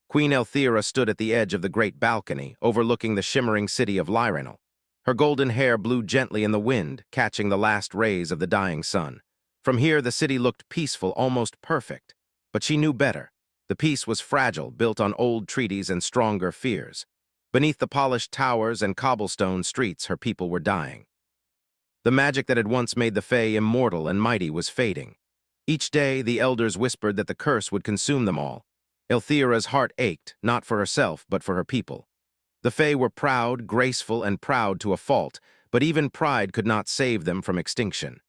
Queen Elthira stood at the edge of the great balcony, overlooking the shimmering city of Lyrinal. Her golden hair blew gently in the wind, catching the last rays of the dying sun. From here, the city looked peaceful, almost perfect. But she knew better. The peace was fragile, built on old treaties and stronger fears. Beneath the polished towers and cobblestone streets, her people were dying. The magic that had once made the Fae immortal and mighty was fading. Each day, the elders whispered that the curse would consume them all. Elthira's heart ached, not for herself, but for her people. The Fae were proud, graceful, and proud to a fault, but even pride could not save them from extinction.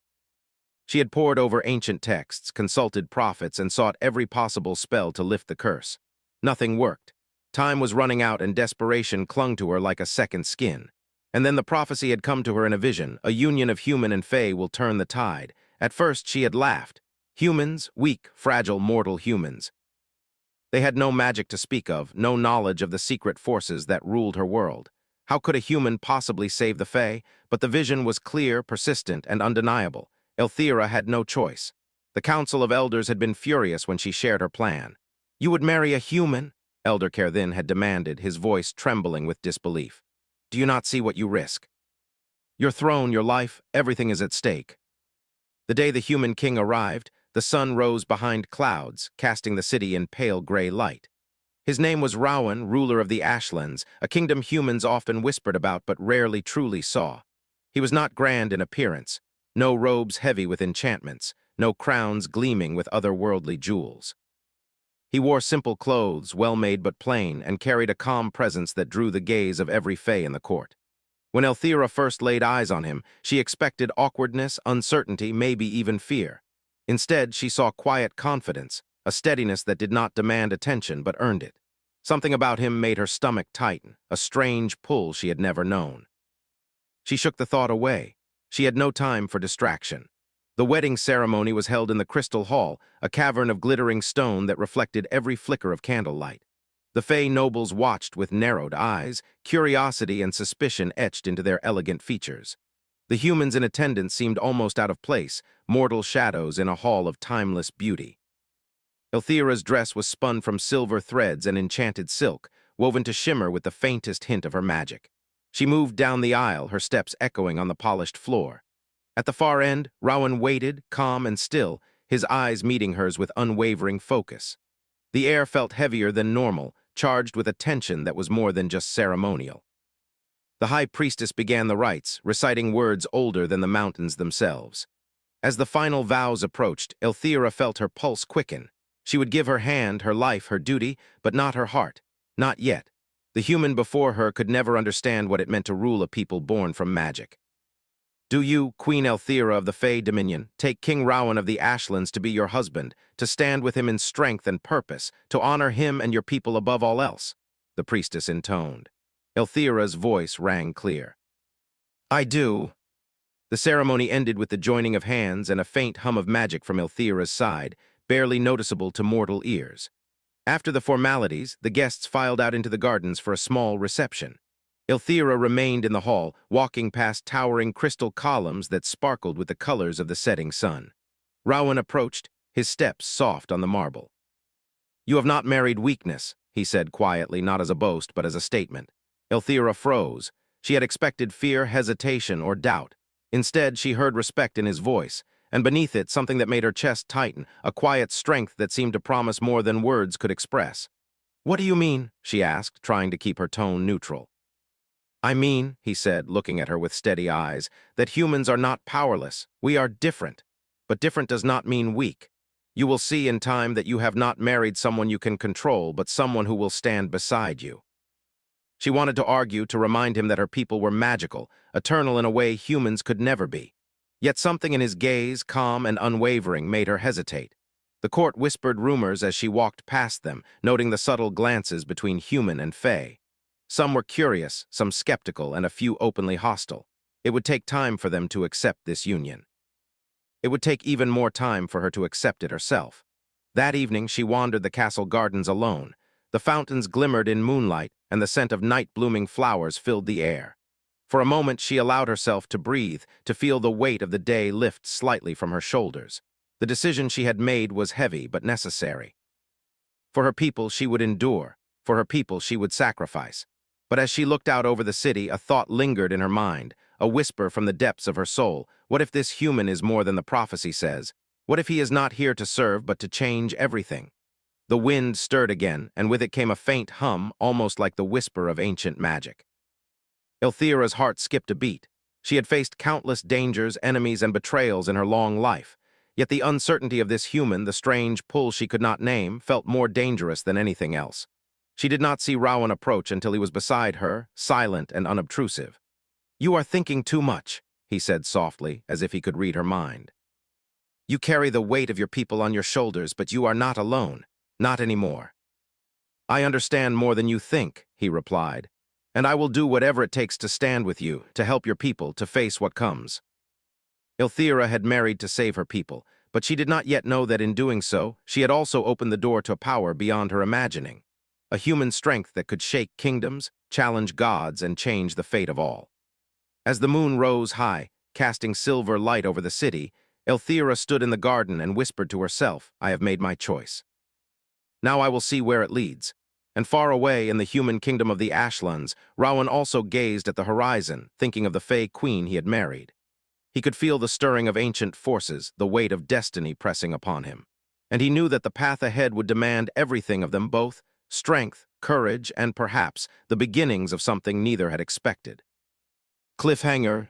She had pored over ancient texts, consulted prophets, and sought every possible spell to lift the curse. Nothing worked. Time was running out and desperation clung to her like a second skin. And then the prophecy had come to her in a vision. A union of human and Fae will turn the tide. At first she had laughed. Humans, weak, fragile, mortal humans. They had no magic to speak of, no knowledge of the secret forces that ruled her world. How could a human possibly save the Fae? But the vision was clear, persistent, and undeniable. Elthira had no choice. The Council of Elders had been furious when she shared her plan. "You would marry a human?" Elder Kerthin had demanded, his voice trembling with disbelief. "Do you not see what you risk? Your throne, your life, everything is at stake." The day the human king arrived, the sun rose behind clouds, casting the city in pale gray light. His name was Rowan, ruler of the Ashlands, a kingdom humans often whispered about but rarely truly saw. He was not grand in appearance, no robes heavy with enchantments, no crowns gleaming with otherworldly jewels. He wore simple clothes, well-made but plain, and carried a calm presence that drew the gaze of every Fae in the court. When Elthira first laid eyes on him, she expected awkwardness, uncertainty, maybe even fear. Instead, she saw quiet confidence, a steadiness that did not demand attention but earned it. Something about him made her stomach tighten, a strange pull she had never known. She shook the thought away. She had no time for distraction. The wedding ceremony was held in the Crystal Hall, a cavern of glittering stone that reflected every flicker of candlelight. The Fae nobles watched with narrowed eyes, curiosity and suspicion etched into their elegant features. The humans in attendance seemed almost out of place, mortal shadows in a hall of timeless beauty. Elthira's dress was spun from silver threads and enchanted silk, woven to shimmer with the faintest hint of her magic. She moved down the aisle, her steps echoing on the polished floor. At the far end, Rowan waited, calm and still, his eyes meeting hers with unwavering focus. The air felt heavier than normal, charged with a tension that was more than just ceremonial. The high priestess began the rites, reciting words older than the mountains themselves. As the final vows approached, Elthira felt her pulse quicken. She would give her hand, her life, her duty, but not her heart. Not yet. The human before her could never understand what it meant to rule a people born from magic. "Do you, Queen Elthira of the Fae Dominion, take King Rowan of the Ashlands to be your husband, to stand with him in strength and purpose, to honor him and your people above all else?" the priestess intoned. Elthira's voice rang clear. "I do." The ceremony ended with the joining of hands and a faint hum of magic from Elthira's side, barely noticeable to mortal ears. After the formalities, the guests filed out into the gardens for a small reception. Elthira remained in the hall, walking past towering crystal columns that sparkled with the colors of the setting sun. Rowan approached, his steps soft on the marble. "You have not married weakness," he said quietly, not as a boast, but as a statement. Elthira froze. She had expected fear, hesitation, or doubt. Instead, she heard respect in his voice, and beneath it, something that made her chest tighten, a quiet strength that seemed to promise more than words could express. "What do you mean?" she asked, trying to keep her tone neutral. "I mean," he said, looking at her with steady eyes, "that humans are not powerless. We are different. But different does not mean weak. You will see in time that you have not married someone you can control, but someone who will stand beside you." She wanted to argue, to remind him that her people were magical, eternal in a way humans could never be. Yet something in his gaze, calm and unwavering, made her hesitate. The court whispered rumors as she walked past them, noting the subtle glances between human and Fae. Some were curious, some skeptical, and a few openly hostile. It would take time for them to accept this union. It would take even more time for her to accept it herself. That evening, she wandered the castle gardens alone. The fountains glimmered in moonlight, and the scent of night-blooming flowers filled the air. For a moment, she allowed herself to breathe, to feel the weight of the day lift slightly from her shoulders. The decision she had made was heavy but necessary. For her people, she would endure. For her people she would sacrifice. But as she looked out over the city, a thought lingered in her mind, a whisper from the depths of her soul. What if this human is more than the prophecy says? What if he is not here to serve but to change everything? The wind stirred again, and with it came a faint hum, almost like the whisper of ancient magic. Elthira's heart skipped a beat. She had faced countless dangers, enemies, and betrayals in her long life. Yet the uncertainty of this human, the strange pull she could not name, felt more dangerous than anything else. She did not see Rowan approach until he was beside her, silent and unobtrusive. "You are thinking too much," he said softly, as if he could read her mind. "You carry the weight of your people on your shoulders, but you are not alone. Not anymore." "I understand more than you think," he replied, "and I will do whatever it takes to stand with you, to help your people, to face what comes." Elthira had married to save her people, but she did not yet know that in doing so, she had also opened the door to a power beyond her imagining, a human strength that could shake kingdoms, challenge gods, and change the fate of all. As the moon rose high, casting silver light over the city, Elthira stood in the garden and whispered to herself, "I have made my choice. Now I will see where it leads." And far away in the human kingdom of the Ashlands, Rowan also gazed at the horizon, thinking of the Fey queen he had married. He could feel the stirring of ancient forces, the weight of destiny pressing upon him. And he knew that the path ahead would demand everything of them both, strength, courage, and perhaps the beginnings of something neither had expected. Cliffhanger.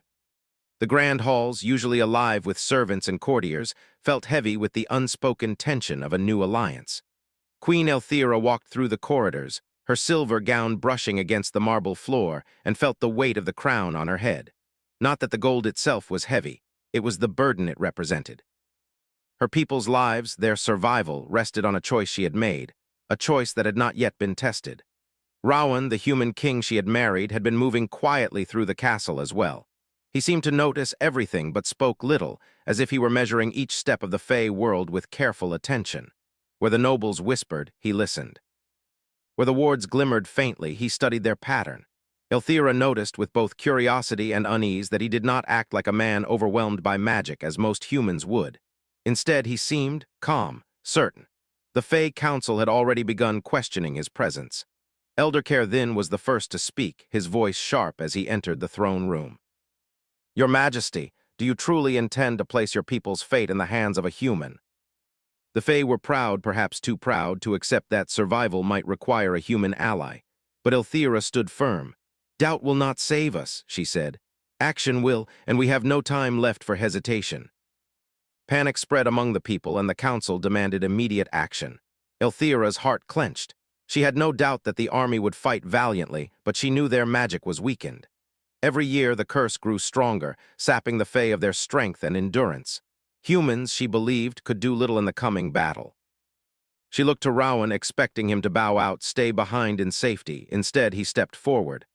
The grand halls, usually alive with servants and courtiers, felt heavy with the unspoken tension of a new alliance. Queen Elthira walked through the corridors, her silver gown brushing against the marble floor, and felt the weight of the crown on her head. Not that the gold itself was heavy, it was the burden it represented. Her people's lives, their survival, rested on a choice she had made, a choice that had not yet been tested. Rowan, the human king she had married, had been moving quietly through the castle as well. He seemed to notice everything but spoke little, as if he were measuring each step of the Fey world with careful attention. Where the nobles whispered, he listened. Where the wards glimmered faintly, he studied their pattern. Elthira noticed with both curiosity and unease that he did not act like a man overwhelmed by magic as most humans would. Instead, he seemed calm, certain. The Fey Council had already begun questioning his presence. Eldercare then was the first to speak, his voice sharp as he entered the throne room. "Your Majesty, do you truly intend to place your people's fate in the hands of a human?" The Fae were proud, perhaps too proud, to accept that survival might require a human ally. But Elthira stood firm. "Doubt will not save us," she said. "Action will, and we have no time left for hesitation." Panic spread among the people, and the council demanded immediate action. Elthira's heart clenched. She had no doubt that the army would fight valiantly, but she knew their magic was weakened. Every year the curse grew stronger, sapping the Fae of their strength and endurance. Humans, she believed, could do little in the coming battle. She looked to Rowan, expecting him to bow out, stay behind in safety. Instead, he stepped forward.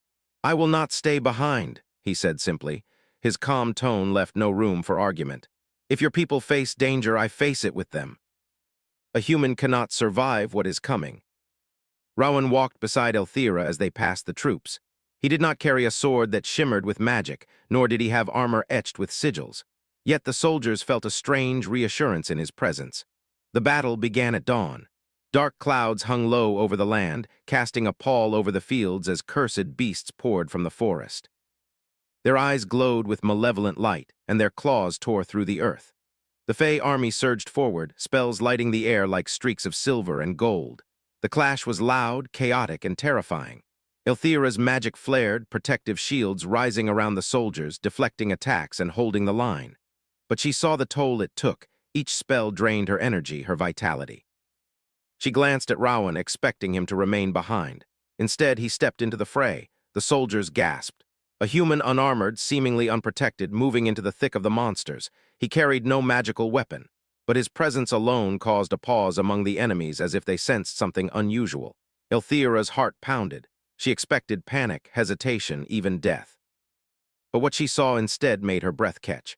"I will not stay behind," he said simply. His calm tone left no room for argument. "If your people face danger, I face it with them. A human cannot survive what is coming." Rowan walked beside Elthira as they passed the troops. He did not carry a sword that shimmered with magic, nor did he have armor etched with sigils. Yet the soldiers felt a strange reassurance in his presence. The battle began at dawn. Dark clouds hung low over the land, casting a pall over the fields as cursed beasts poured from the forest. Their eyes glowed with malevolent light, and their claws tore through the earth. The Fey army surged forward, spells lighting the air like streaks of silver and gold. The clash was loud, chaotic, and terrifying. Elthira's magic flared, protective shields rising around the soldiers, deflecting attacks and holding the line. But she saw the toll it took. Each spell drained her energy, her vitality. She glanced at Rowan, expecting him to remain behind. Instead, he stepped into the fray. The soldiers gasped. A human unarmored, seemingly unprotected, moving into the thick of the monsters. He carried no magical weapon, but his presence alone caused a pause among the enemies as if they sensed something unusual. Elthira's heart pounded. She expected panic, hesitation, even death. But what she saw instead made her breath catch.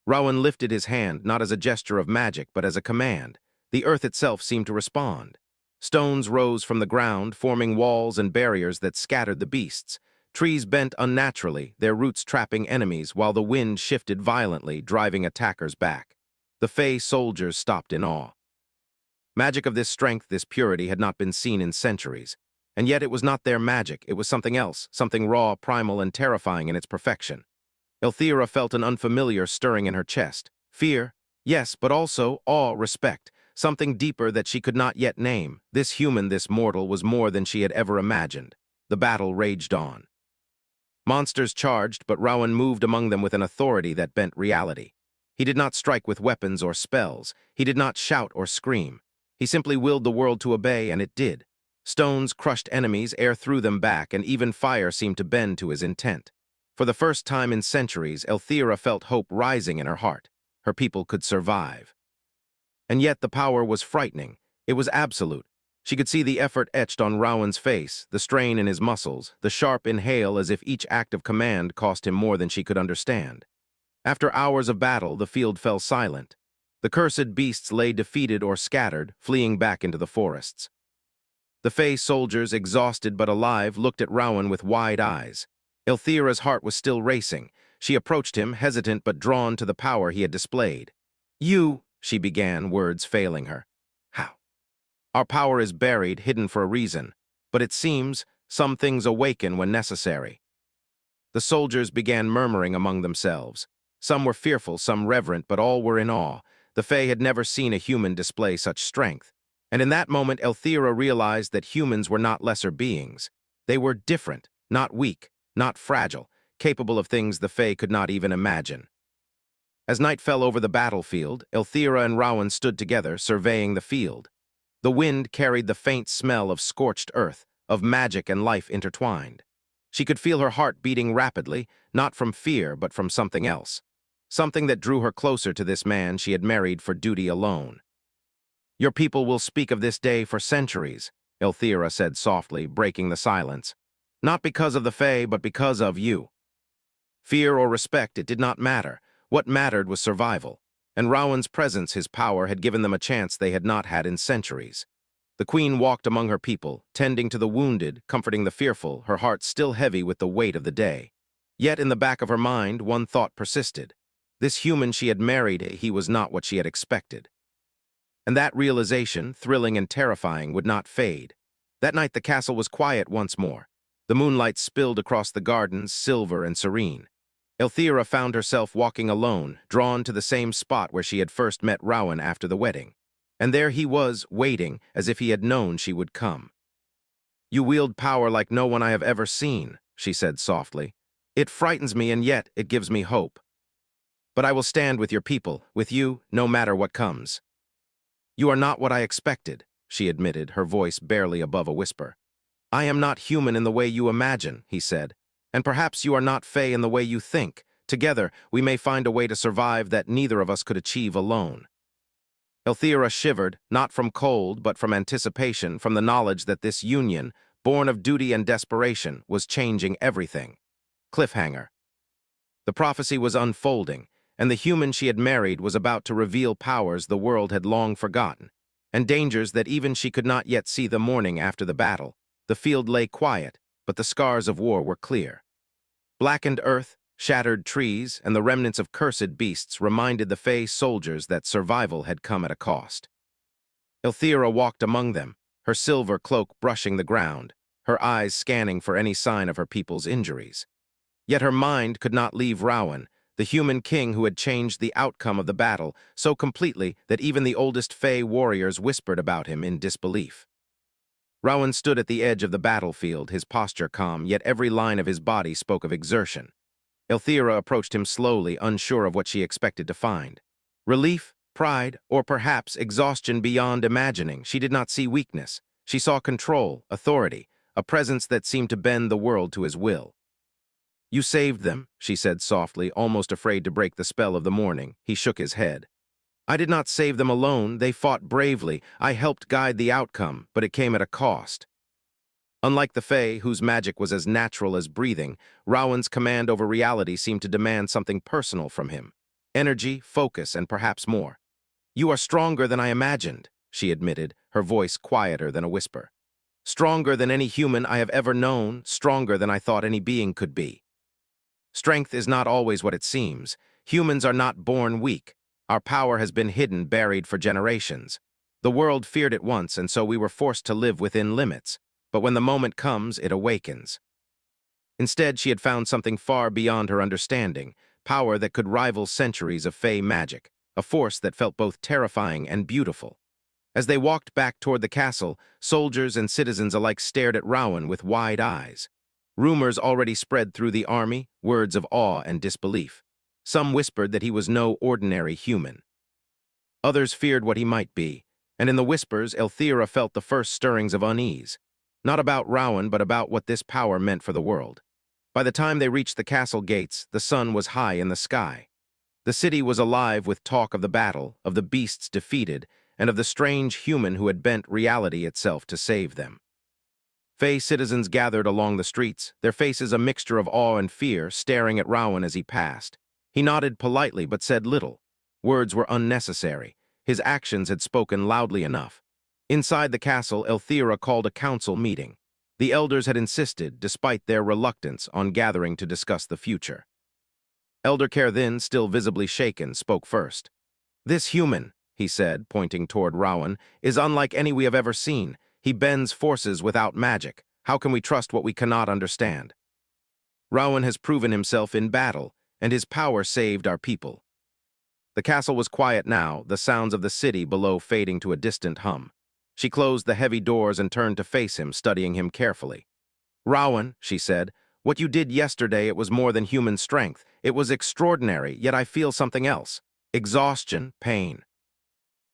Rowan lifted his hand, not as a gesture of magic, but as a command. The earth itself seemed to respond. Stones rose from the ground, forming walls and barriers that scattered the beasts. Trees bent unnaturally, their roots trapping enemies, while the wind shifted violently, driving attackers back. The Fey soldiers stopped in awe. Magic of this strength, this purity, had not been seen in centuries. And yet it was not their magic, it was something else, something raw, primal, and terrifying in its perfection. Elthira felt an unfamiliar stirring in her chest. Fear, yes, but also awe, respect, something deeper that she could not yet name. This human, this mortal, was more than she had ever imagined. The battle raged on. Monsters charged, but Rowan moved among them with an authority that bent reality. He did not strike with weapons or spells. He did not shout or scream. He simply willed the world to obey, and it did. Stones crushed enemies, air threw them back, and even fire seemed to bend to his intent. For the first time in centuries, Elthira felt hope rising in her heart. Her people could survive. And yet the power was frightening. It was absolute. She could see the effort etched on Rowan's face, the strain in his muscles, the sharp inhale as if each act of command cost him more than she could understand. After hours of battle, the field fell silent. The cursed beasts lay defeated or scattered, fleeing back into the forests. The Fey soldiers, exhausted but alive, looked at Rowan with wide eyes. Elthira's heart was still racing. She approached him, hesitant but drawn to the power he had displayed. "You," she began, words failing her. "How?" "Our power is buried, hidden for a reason. But it seems some things awaken when necessary." The soldiers began murmuring among themselves. Some were fearful, some reverent, but all were in awe. The Fey had never seen a human display such strength. And in that moment, Elthira realized that humans were not lesser beings. They were different, not weak, not fragile, capable of things the Fey could not even imagine. As night fell over the battlefield, Elthira and Rowan stood together, surveying the field. The wind carried the faint smell of scorched earth, of magic and life intertwined. She could feel her heart beating rapidly, not from fear, but from something else. Something that drew her closer to this man she had married for duty alone. "Your people will speak of this day for centuries," Elthira said softly, breaking the silence. "Not because of the Fey, but because of you." Fear or respect, it did not matter. What mattered was survival. And Rowan's presence, his power, had given them a chance they had not had in centuries. The queen walked among her people, tending to the wounded, comforting the fearful, her heart still heavy with the weight of the day. Yet in the back of her mind, one thought persisted. This human she had married, he was not what she had expected. And that realization, thrilling and terrifying, would not fade. That night the castle was quiet once more. The moonlight spilled across the gardens, silver and serene. Elthira found herself walking alone, drawn to the same spot where she had first met Rowan after the wedding. And there he was, waiting, as if he had known she would come. "You wield power like no one I have ever seen," she said softly. "It frightens me, and yet it gives me hope. But I will stand with your people, with you, no matter what comes." "You are not what I expected," she admitted, her voice barely above a whisper. "I am not human in the way you imagine," he said. "And perhaps you are not Fey in the way you think. Together, we may find a way to survive that neither of us could achieve alone." Elthira shivered, not from cold, but from anticipation, from the knowledge that this union, born of duty and desperation, was changing everything. Cliffhanger. The prophecy was unfolding, and the human she had married was about to reveal powers the world had long forgotten, and dangers that even she could not yet see. The morning after the battle, the field lay quiet, but the scars of war were clear. Blackened earth, shattered trees, and the remnants of cursed beasts reminded the Fey soldiers that survival had come at a cost. Elthira walked among them, her silver cloak brushing the ground, her eyes scanning for any sign of her people's injuries. Yet her mind could not leave Rowan, the human king who had changed the outcome of the battle so completely that even the oldest Fey warriors whispered about him in disbelief. Rowan stood at the edge of the battlefield, his posture calm, yet every line of his body spoke of exertion. Elthira approached him slowly, unsure of what she expected to find. Relief, pride, or perhaps exhaustion beyond imagining. She did not see weakness. She saw control, authority, a presence that seemed to bend the world to his will. "You saved them," she said softly, almost afraid to break the spell of the morning. He shook his head. "I did not save them alone. They fought bravely. I helped guide the outcome, but it came at a cost." Unlike the Fey, whose magic was as natural as breathing, Rowan's command over reality seemed to demand something personal from him. Energy, focus, and perhaps more. "You are stronger than I imagined," she admitted, her voice quieter than a whisper. "Stronger than any human I have ever known, stronger than I thought any being could be." Strength is not always what it seems. Humans are not born weak. Our power has been hidden, buried for generations. The world feared it once, and so we were forced to live within limits. but when the moment comes, it awakens. Instead, she had found something far beyond her understanding, power that could rival centuries of fey magic, a force that felt both terrifying and beautiful. As they walked back toward the castle, soldiers and citizens alike stared at Rowan with wide eyes. Rumors already spread through the army, words of awe and disbelief. Some whispered that he was no ordinary human. Others feared what he might be, and in the whispers, Elthira felt the first stirrings of unease. Not about Rowan, but about what this power meant for the world. By the time they reached the castle gates, the sun was high in the sky. The city was alive with talk of the battle, of the beasts defeated, and of the strange human who had bent reality itself to save them. Fey citizens gathered along the streets, their faces a mixture of awe and fear, staring at Rowan as he passed. He nodded politely but said little. Words were unnecessary. His actions had spoken loudly enough. Inside the castle, Elthira called a council meeting. The elders had insisted, despite their reluctance, on gathering to discuss the future. Elder Caerthin, still visibly shaken, spoke first. "This human," he said, pointing toward Rowan, "is unlike any we have ever seen. He bends forces without magic. How can we trust what we cannot understand? Rowan has proven himself in battle, and his power saved our people." The castle was quiet now, the sounds of the city below fading to a distant hum. She closed the heavy doors and turned to face him, studying him carefully. "Rowan," she said, "what you did yesterday, it was more than human strength. It was extraordinary, yet I feel something else. Exhaustion, pain.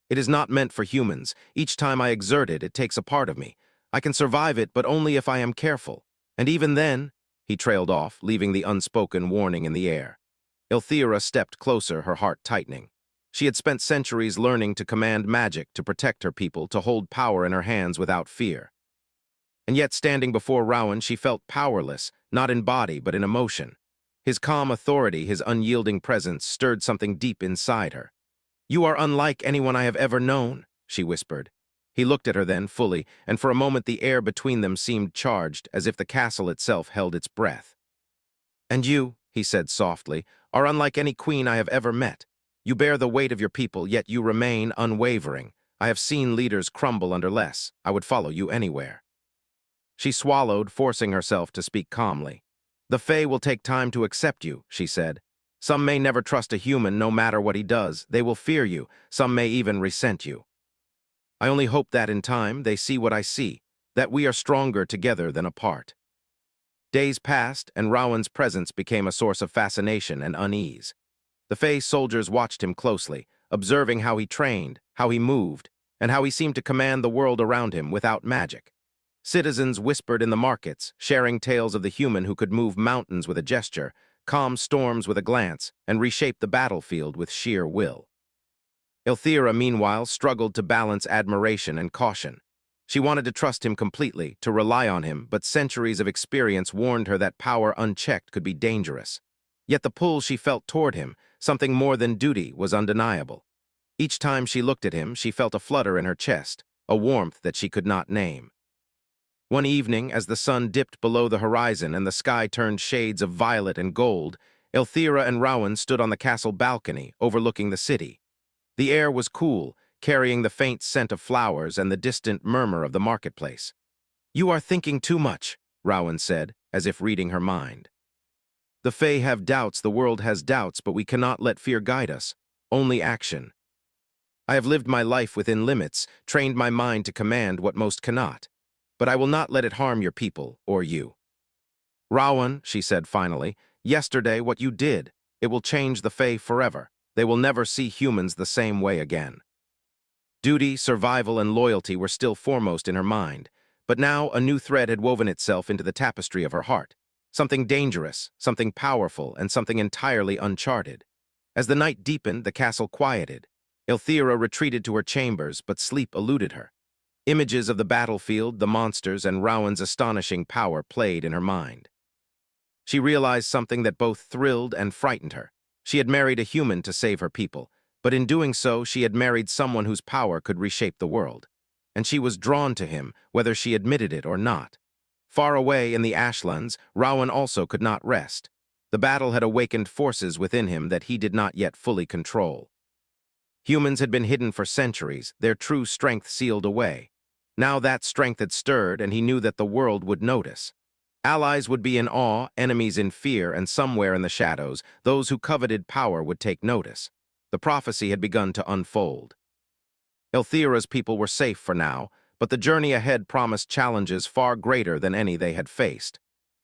It is not meant for humans. Each time I exert it, it takes a part of me. I can survive it, but only if I am careful. And even then," he trailed off, leaving the unspoken warning in the air. Elthira stepped closer, her heart tightening. She had spent centuries learning to command magic, to protect her people, to hold power in her hands without fear. And yet, standing before Rowan, she felt powerless, not in body, but in emotion. His calm authority, his unyielding presence, stirred something deep inside her. "You are unlike anyone I have ever known," she whispered. He looked at her then, fully, and for a moment the air between them seemed charged, as if the castle itself held its breath. "And you," he said softly, "are unlike any queen I have ever met. You bear the weight of your people, yet you remain unwavering. I have seen leaders crumble under less. I would follow you anywhere." She swallowed, forcing herself to speak calmly. "The Fae will take time to accept you," she said. "Some may never trust a human no matter what he does. They will fear you. Some may even resent you. I only hope that in time they see what I see, that we are stronger together than apart." Days passed, and Rowan's presence became a source of fascination and unease. The Fae soldiers watched him closely, observing how he trained, how he moved, and how he seemed to command the world around him without magic. Citizens whispered in the markets, sharing tales of the human who could move mountains with a gesture, calm storms with a glance, and reshape the battlefield with sheer will. Elthira, meanwhile, struggled to balance admiration and caution. She wanted to trust him completely, to rely on him, but centuries of experience warned her that power unchecked could be dangerous. Yet the pull she felt toward him, something more than duty, was undeniable. Each time she looked at him, she felt a flutter in her chest, a warmth that she could not name. One evening, as the sun dipped below the horizon and the sky turned shades of violet and gold, Elthira and Rowan stood on the castle balcony, overlooking the city. The air was cool, carrying the faint scent of flowers and the distant murmur of the marketplace. "You are thinking too much," Rowan said, as if reading her mind. "The Fae have doubts, the world has doubts, but we cannot let fear guide us. Only action. I have lived my life within limits, trained my mind to command what most cannot. But I will not let it harm your people or you. Rowan," she said finally, "yesterday what you did, it will change the Fae forever. They will never see humans the same way again." Duty, survival, and loyalty were still foremost in her mind, but now a new thread had woven itself into the tapestry of her heart. Something dangerous, something powerful, and something entirely uncharted. As the night deepened, the castle quieted. Elthira retreated to her chambers, but sleep eluded her. Images of the battlefield, the monsters, and Rowan's astonishing power played in her mind. She realized something that both thrilled and frightened her. She had married a human to save her people, but in doing so, she had married someone whose power could reshape the world. And she was drawn to him, whether she admitted it or not. Far away in the Ashlands, Rowan also could not rest. The battle had awakened forces within him that he did not yet fully control. Humans had been hidden for centuries, their true strength sealed away. Now that strength had stirred, and he knew that the world would notice. Allies would be in awe, enemies in fear, and somewhere in the shadows, those who coveted power would take notice. The prophecy had begun to unfold. Elthira's people were safe for now, but the journey ahead promised challenges far greater than any they had faced.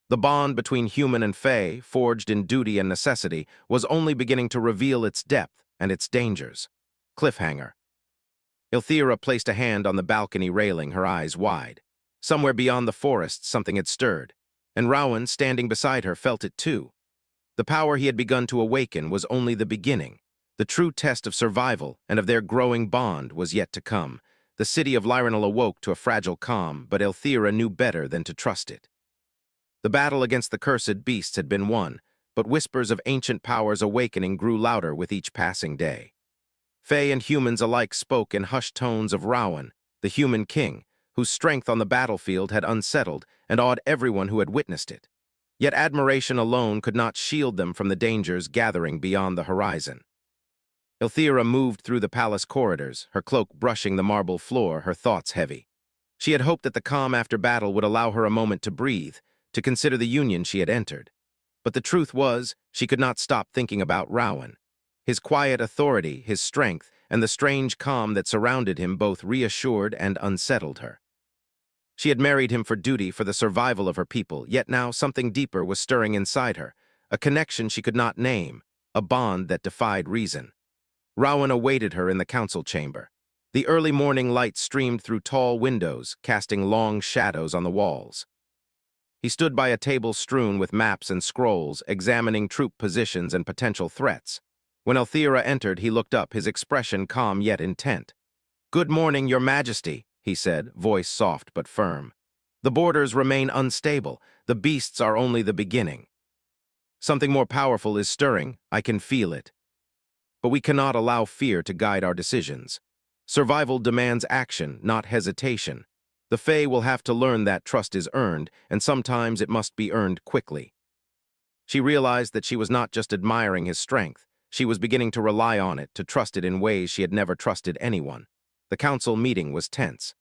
The bond between human and fae, forged in duty and necessity, was only beginning to reveal its depth and its dangers. Cliffhanger. Elthira placed a hand on the balcony railing, her eyes wide. Somewhere beyond the forest, something had stirred, and Rowan, standing beside her, felt it too. The power he had begun to awaken was only the beginning. The true test of survival and of their growing bond was yet to come. The city of Lyrinal awoke to a fragile calm, but Elthira knew better than to trust it. The battle against the cursed beasts had been won, but whispers of ancient powers awakening grew louder with each passing day. Fae and humans alike spoke in hushed tones of Rowan, the human king, whose strength on the battlefield had unsettled and awed everyone who had witnessed it. Yet admiration alone could not shield them from the dangers gathering beyond the horizon. Elthira moved through the palace corridors, her cloak brushing the marble floor, her thoughts heavy. She had hoped that the calm after battle would allow her a moment to breathe, to consider the union she had entered. But the truth was, she could not stop thinking about Rowan. His quiet authority, his strength, and the strange calm that surrounded him both reassured and unsettled her. She had married him for duty, for the survival of her people, yet now something deeper was stirring inside her, a connection she could not name, a bond that defied reason. Rowan awaited her in the council chamber. The early morning light streamed through tall windows, casting long shadows on the walls. He stood by a table strewn with maps and scrolls, examining troop positions and potential threats. When Elthira entered, he looked up, his expression calm yet intent. "Good morning, Your Majesty," he said, voice soft but firm. "The borders remain unstable. The beasts are only the beginning. Something more powerful is stirring. I can feel it. But we cannot allow fear to guide our decisions. Survival demands action, not hesitation. The Fae will have to learn that trust is earned, and sometimes it must be earned quickly." She realized that she was not just admiring his strength. She was beginning to rely on it, to trust it in ways she had never trusted anyone. The council meeting was tense.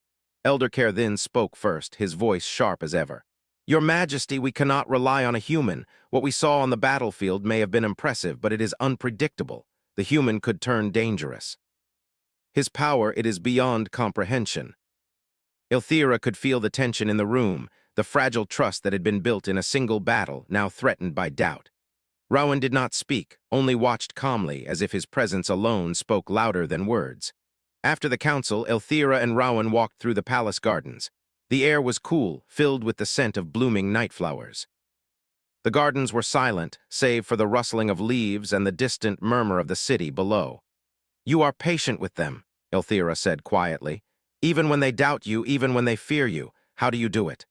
Elder Care then spoke first, his voice sharp as ever. "Your Majesty, we cannot rely on a human. What we saw on the battlefield may have been impressive, but it is unpredictable. The human could turn dangerous. His power, it is beyond comprehension." Elthira could feel the tension in the room, the fragile trust that had been built in a single battle, now threatened by doubt. Rowan did not speak, only watched calmly, as if his presence alone spoke louder than words. After the council, Elthira and Rowan walked through the palace gardens. The air was cool, filled with the scent of blooming night flowers. The gardens were silent, save for the rustling of leaves and the distant murmur of the city below. "You are patient with them," Elthira said quietly. "Even when they doubt you, even when they fear you, how do you do it?"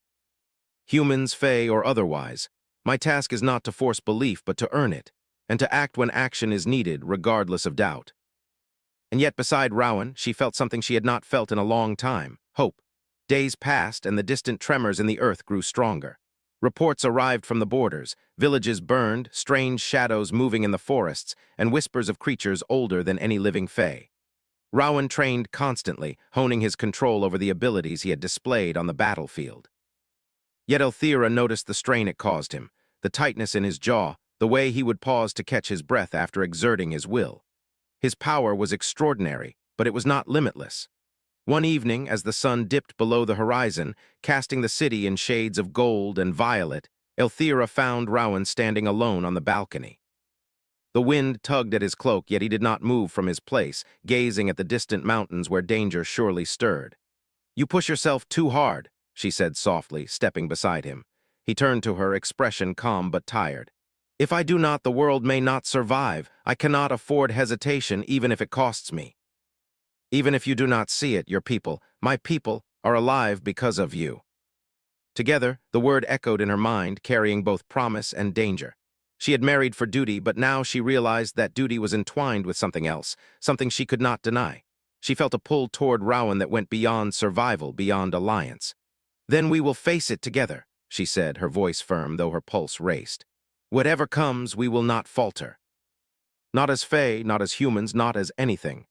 "Humans, fae, or otherwise. My task is not to force belief, but to earn it, and to act when action is needed, regardless of doubt." And yet beside Rowan, she felt something she had not felt in a long time, hope. Days passed, and the distant tremors in the earth grew stronger. Reports arrived from the borders, villages burned, strange shadows moving in the forests, and whispers of creatures older than any living fae. Rowan trained constantly, honing his control over the abilities he had displayed on the battlefield. Yet Elthira noticed the strain it caused him, the tightness in his jaw, the way he would pause to catch his breath after exerting his will. His power was extraordinary, but it was not limitless. One evening, as the sun dipped below the horizon, casting the city in shades of gold and violet, Elthira found Rowan standing alone on the balcony. The wind tugged at his cloak, yet he did not move from his place, gazing at the distant mountains where danger surely stirred. "You push yourself too hard," she said softly, stepping beside him. He turned to her, expression calm but tired. "If I do not, the world may not survive. I cannot afford hesitation, even if it costs me. Even if you do not see it, your people, my people, are alive because of you." Together, the word echoed in her mind, carrying both promise and danger. She had married for duty, but now she realized that duty was entwined with something else, something she could not deny. She felt a pull toward Rowan that went beyond survival, beyond alliance. "Then we will face it together," she said, her voice firm, though her pulse raced. "Whatever comes, we will not falter. Not as fae, not as humans, not as anything."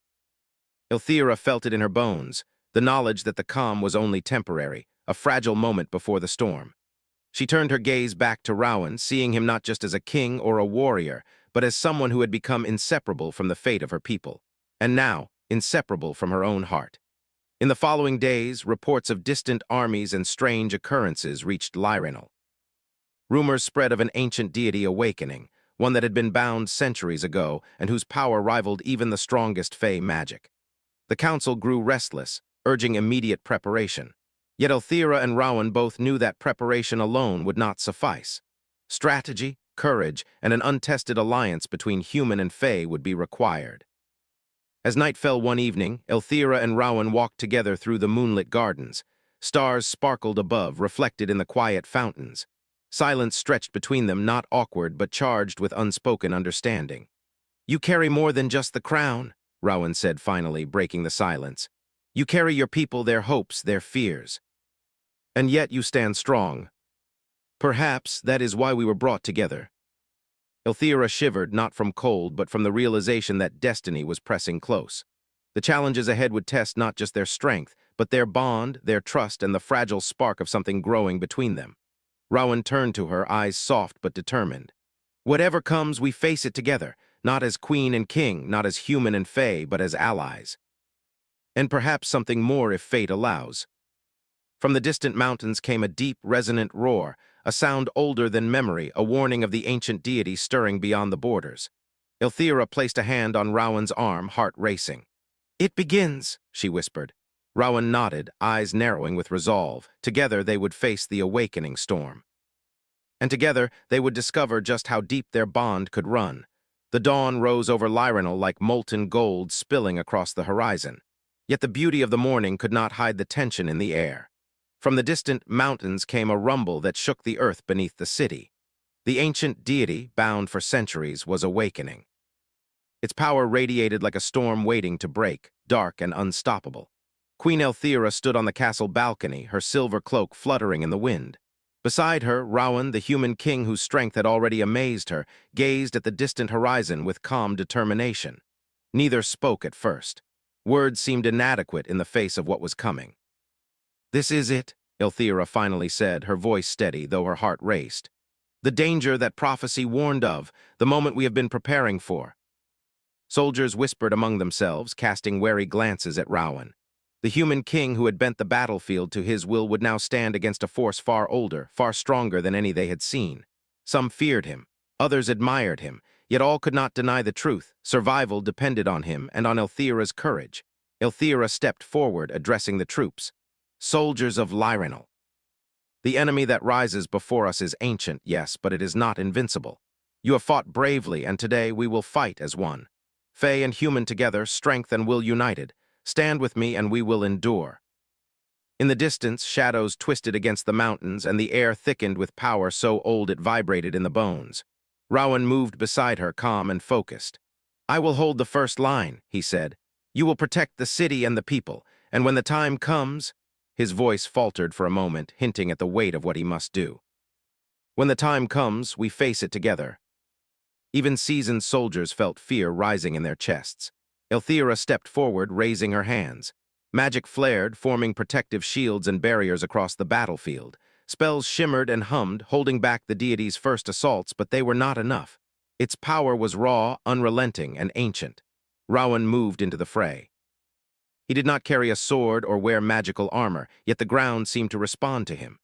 Elthira felt it in her bones. the knowledge that the calm was only temporary, a fragile moment before the storm. She turned her gaze back to Rowan, seeing him not just as a king or a warrior, but as someone who had become inseparable from the fate of her people, and now inseparable from her own heart. In the following days, reports of distant armies and strange occurrences reached Lyrinal. Rumors spread of an ancient deity awakening, one that had been bound centuries ago and whose power rivaled even the strongest Fey magic. The council grew restless, urging immediate preparation. Yet Elthira and Rowan both knew that preparation alone would not suffice. Strategy, courage, and an untested alliance between human and Fey would be required. As night fell one evening, Elthira and Rowan walked together through the moonlit gardens. Stars sparkled above, reflected in the quiet fountains. Silence stretched between them, not awkward but charged with unspoken understanding. "You carry more than just the crown," Rowan said finally, breaking the silence. "You carry your people, their hopes, their fears. And yet you stand strong. Perhaps that is why we were brought together." Elthira shivered, not from cold, but from the realization that destiny was pressing close. The challenges ahead would test not just their strength, but their bond, their trust, and the fragile spark of something growing between them. Rowan turned to her, eyes soft but determined. "Whatever comes, we face it together, not as queen and king, not as human and Fey, but as allies. And perhaps something more if fate allows." From the distant mountains came a deep, resonant roar, a sound older than memory, a warning of the ancient deity stirring beyond the borders. Elthira placed a hand on Rowan's arm, heart racing. "It begins," she whispered. Rowan nodded, eyes narrowing with resolve. Together they would face the awakening storm. And together they would discover just how deep their bond could run. The dawn rose over Lyrinal like molten gold spilling across the horizon. Yet the beauty of the morning could not hide the tension in the air. From the distant mountains came a rumble that shook the earth beneath the city. The ancient deity, bound for centuries, was awakening. Its power radiated like a storm waiting to break, dark and unstoppable. Queen Elthira stood on the castle balcony, her silver cloak fluttering in the wind. Beside her, Rowan, the human king whose strength had already amazed her, gazed at the distant horizon with calm determination. Neither spoke at first. Words seemed inadequate in the face of what was coming. "This is it," Elthira finally said, her voice steady, though her heart raced. "The danger that prophecy warned of, the moment we have been preparing for." Soldiers whispered among themselves, casting wary glances at Rowan. The human king who had bent the battlefield to his will would now stand against a force far older, far stronger than any they had seen. Some feared him, others admired him, yet all could not deny the truth. Survival depended on him and on Elthira's courage. Elthira stepped forward, addressing the troops. "Soldiers of Lyrinal. The enemy that rises before us is ancient, yes, but it is not invincible. You have fought bravely, and today we will fight as one. Fey and human together, strength and will united. Stand with me and we will endure." In the distance, shadows twisted against the mountains, and the air thickened with power so old it vibrated in the bones. Rowan moved beside her, calm and focused. "I will hold the first line," he said. "You will protect the city and the people, and when the time comes—" His voice faltered for a moment, hinting at the weight of what he must do. "When the time comes, we face it together." Even seasoned soldiers felt fear rising in their chests. Elthira stepped forward, raising her hands. Magic flared, forming protective shields and barriers across the battlefield. Spells shimmered and hummed, holding back the deity's first assaults, but they were not enough. Its power was raw, unrelenting, and ancient. Rowan moved into the fray. He did not carry a sword or wear magical armor, yet the ground seemed to respond to him.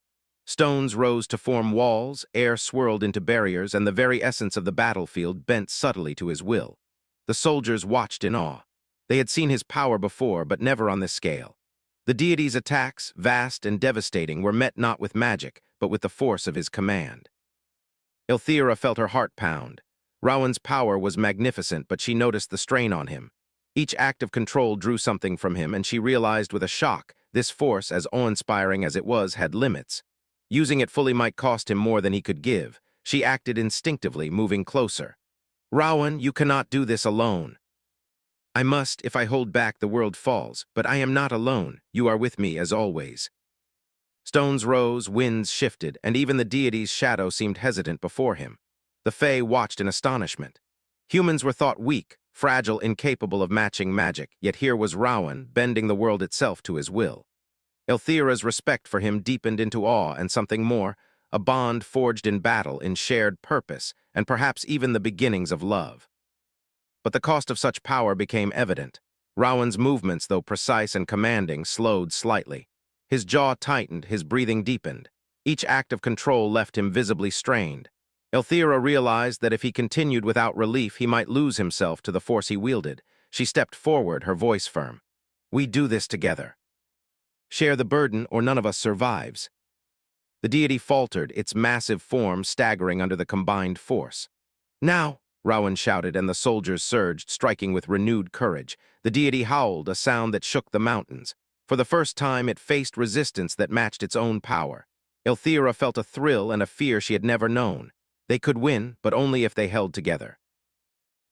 Stones rose to form walls, air swirled into barriers, and the very essence of the battlefield bent subtly to his will. The soldiers watched in awe. They had seen his power before, but never on this scale. The deity's attacks, vast and devastating, were met not with magic, but with the force of his command. Elthira felt her heart pound. Rowan's power was magnificent, but she noticed the strain on him. Each act of control drew something from him, and she realized with a shock, this force, as awe-inspiring as it was, had limits. Using it fully might cost him more than he could give. She acted instinctively, moving closer. "Rowan, you cannot do this alone." "I must. If I hold back, the world falls. But I am not alone. You are with me, as always." Stones rose, winds shifted, and even the deity's shadow seemed hesitant before him. The Fae watched in astonishment. Humans were thought weak, fragile, incapable of matching magic, yet here was Rowan, bending the world itself to his will. Elthira's respect for him deepened into awe and something more, a bond forged in battle, in shared purpose, and perhaps even the beginnings of love. But the cost of such power became evident. Rowan's movements, though precise and commanding, slowed slightly. His jaw tightened, his breathing deepened. Each act of control left him visibly strained. Elthira realized that if he continued without relief, he might lose himself to the force he wielded. She stepped forward, her voice firm. "We do this together. Share the burden, or none of us survives." The deity faltered, its massive form staggering under the combined force. "Now!" Rowan shouted, and the soldiers surged, striking with renewed courage. The deity howled, a sound that shook the mountains. For the first time, it faced resistance that matched its own power. Elthira felt a thrill and a fear she had never known. They could win, but only if they held together.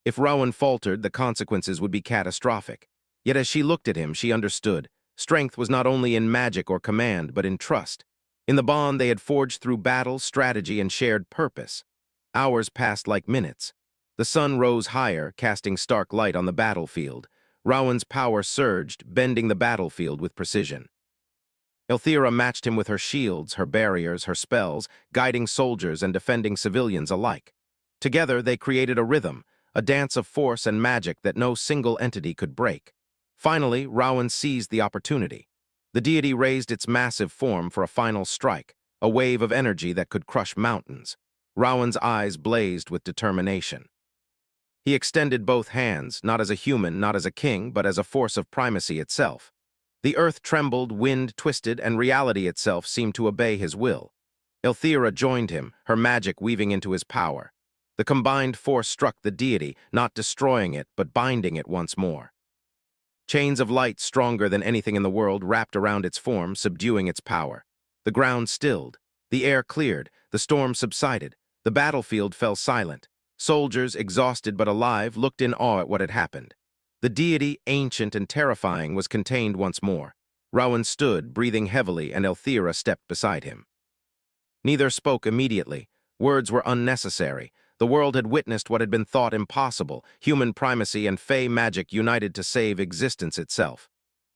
If Rowan faltered, the consequences would be catastrophic. Yet as she looked at him, she understood. Strength was not only in magic or command, but in trust. In the bond they had forged through battle, strategy, and shared purpose. Hours passed like minutes. The sun rose higher, casting stark light on the battlefield. Rowan's power surged, bending the battlefield with precision. Elthira matched him with her shields, her barriers, her spells, guiding soldiers and defending civilians alike. Together they created a rhythm, a dance of force and magic that no single entity could break. Finally, Rowan seized the opportunity. The deity raised its massive form for a final strike, a wave of energy that could crush mountains. Rowan's eyes blazed with determination. He extended both hands, not as a human, not as a king, but as a force of primacy itself. The earth trembled, wind twisted, and reality itself seemed to obey his will. Elthira joined him, her magic weaving into his power. The combined force struck the deity, not destroying it, but binding it once more. Chains of light stronger than anything in the world wrapped around its form, subduing its power. The ground stilled. The air cleared. The storm subsided. The battlefield fell silent. Soldiers, exhausted but alive, looked in awe at what had happened. The deity, ancient and terrifying, was contained once more. Rowan stood, breathing heavily, and Elthira stepped beside him. Neither spoke immediately. Words were unnecessary. The world had witnessed what had been thought impossible, human primacy and fey magic united to save existence itself.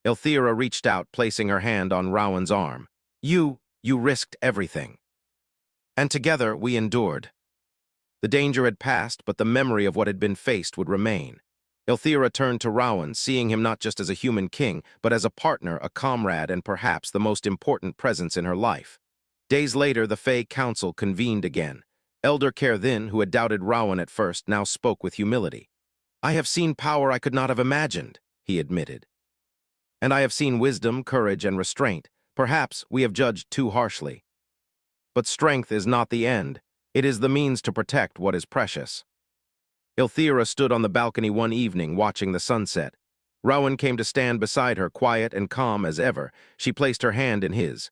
Elthira reached out, placing her hand on Rowan's arm. You risked everything. And together we endured." The danger had passed, but the memory of what had been faced would remain. Elthira turned to Rowan, seeing him not just as a human king, but as a partner, a comrade, and perhaps the most important presence in her life. Days later, the Fey Council convened again. Elder Caerthin, who had doubted Rowan at first, now spoke with humility. "I have seen power I could not have imagined," he admitted. "And I have seen wisdom, courage, and restraint. Perhaps we have judged too harshly. But strength is not the end. It is the means to protect what is precious." Elthira stood on the balcony one evening, watching the sunset. Rowan came to stand beside her, quiet and calm as ever. She placed her hand in his.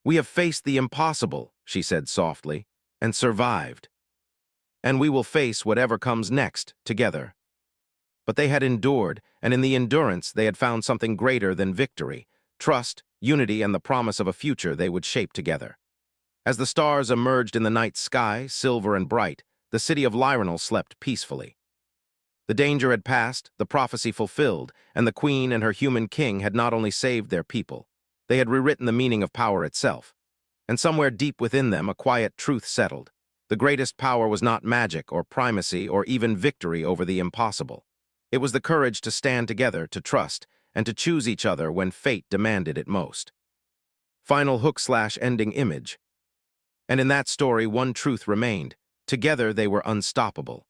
"We have faced the impossible," she said softly, "and survived. And we will face whatever comes next, together." But they had endured, and in the endurance they had found something greater than victory: trust, unity, and the promise of a future they would shape together. As the stars emerged in the night sky, silver and bright, the city of Lyrinal slept peacefully. The danger had passed, the prophecy fulfilled, and the queen and her human king had not only saved their people, they had rewritten the meaning of power itself. And somewhere deep within them, a quiet truth settled. The greatest power was not magic or primacy or even victory over the impossible. It was the courage to stand together, to trust, and to choose each other when fate demanded it most. Final hook/ending image. And in that story, one truth remained. Together they were unstoppable.